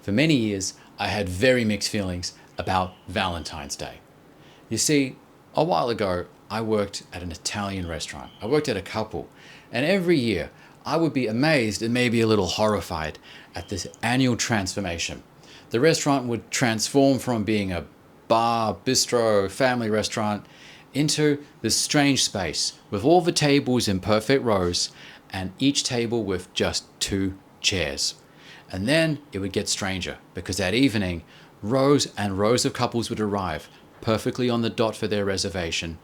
For many years, I had very mixed feelings about Valentine's Day. You see, a while ago, I worked at an Italian restaurant. I worked at a couple, and every year I would be amazed and maybe a little horrified at this annual transformation. The restaurant would transform from being a bar, bistro, family restaurant into this strange space with all the tables in perfect rows and each table with just two chairs. And then it would get stranger because that evening, rows and rows of couples would arrive perfectly on the dot for their reservation.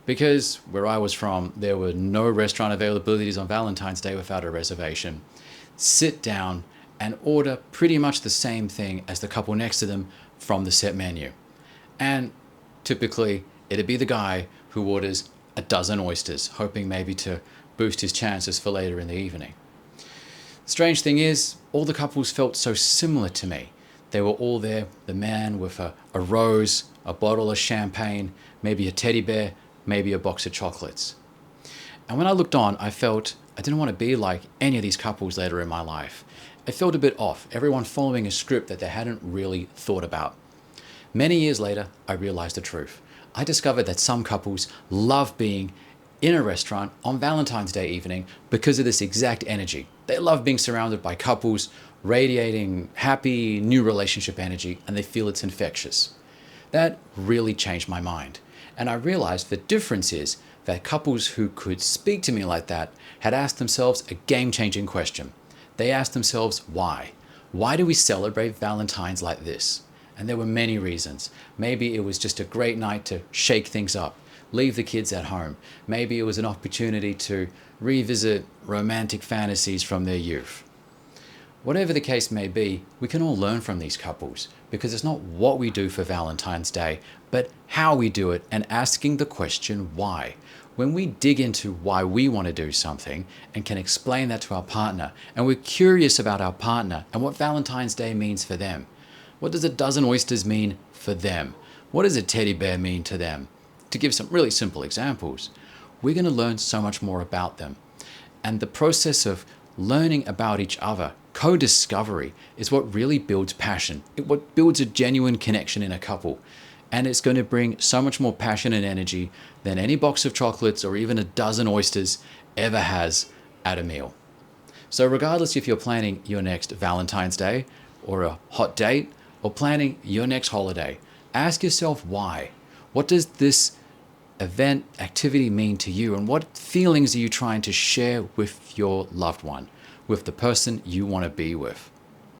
Because where I was from, there were no restaurant availabilities on Valentine's Day without a reservation. Sit down and order pretty much the same thing as the couple next to them from the set menu. And typically, it'd be the guy who orders a dozen oysters, hoping maybe to boost his chances for later in the evening. Strange thing is, all the couples felt so similar to me. They were all there, the man with a rose, a bottle of champagne, maybe a teddy bear, maybe a box of chocolates. And when I looked on, I felt I didn't want to be like any of these couples later in my life. It felt a bit off, everyone following a script that they hadn't really thought about. Many years later, I realized the truth. I discovered that some couples love being in a restaurant on Valentine's Day evening because of this exact energy. They love being surrounded by couples radiating happy new relationship energy, and they feel it's infectious. That really changed my mind. And I realized the difference is that couples who could speak to me like that had asked themselves a game-changing question. They asked themselves why. Why do we celebrate Valentine's like this? And there were many reasons. Maybe it was just a great night to shake things up, leave the kids at home. Maybe it was an opportunity to revisit romantic fantasies from their youth. Whatever the case may be, we can all learn from these couples because it's not what we do for Valentine's Day, but how we do it and asking the question why. When we dig into why we want to do something and can explain that to our partner, and we're curious about our partner and what Valentine's Day means for them. What does a dozen oysters mean for them? What does a teddy bear mean to them? To give some really simple examples, we're going to learn so much more about them. And the process of learning about each other, co-discovery, is what really builds passion. What builds a genuine connection in a couple. And it's going to bring so much more passion and energy than any box of chocolates or even a dozen oysters ever has at a meal. So regardless if you're planning your next Valentine's Day or a hot date or planning your next holiday, ask yourself why. What does this event, activity mean to you, and what feelings are you trying to share with your loved one, with the person you want to be with?